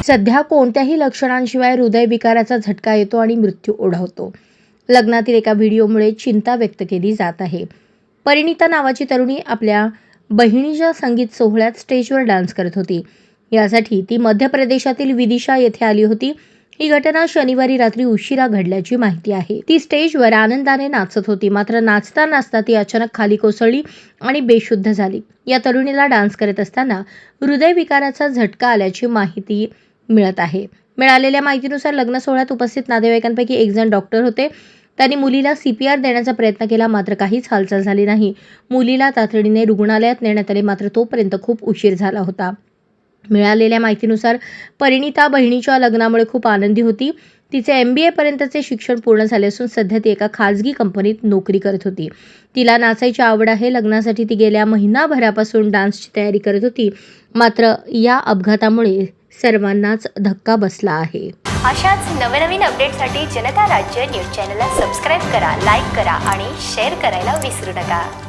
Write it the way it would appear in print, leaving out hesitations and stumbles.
सध्या कोणत्याही लक्षणांशिवाय हृदयविकाराचा झटका येतो आणि मृत्यू ओढवतो. लग्नातील एका व्हिडिओमुळे चिंता व्यक्त केली जात आहे. परिणीता नावाची तरुणी आपल्या बहिणीच्या संगीत सोहळ्यात स्टेजवर डान्स करत होती. यासाठी ती मध्य प्रदेशातील विदिशा येथे आली होती. ही घटना शनिवारी रात्री उशिरा घडल्याची माहिती आहे. ती स्टेजवर आनंदाने नाचत होती. मात्र नाचता नाचता ती अचानक खाली कोसळली आणि बेशुद्ध झाली. या तरुणीला डान्स करत असताना हृदयविकाराचा झटका आल्याची माहिती मिळत आहे. मिळालेल्या माहितीनुसार लग्न सोहळ्यात उपस्थित नातेवाईकांपैकी एक जण डॉक्टर होते. त्यांनी मुलीला CPR देण्याचा प्रयत्न केला, मात्र काहीच हालचाल झाली नाही. मुलीला तातडीने रुग्णालयात नेण्यात आले, मात्र तोपर्यंत खूप उशीर झाला होता. मिळालेल्या माहितीनुसार परिणीता बहिणीच्या लग्नामुळे खूप आनंदी होती. तिचे MBA पर्यंतचे शिक्षण पूर्ण झाले असून सध्या ती एका खाजगी कंपनीत नोकरी करत होती. तिला नाचायची आवड आहे. लग्नासाठी ती गेल्या महिनाभरापासून डान्सची तयारी करत होती. मात्र या अपघातामुळे सर्वांनाच धक्का बसला आहे. अशाच नवनवीन अपडेटसाठी जनता राज्य न्यूज चॅनलला सबस्क्राईब करा, लाईक करा आणि शेअर करायला विसरू नका.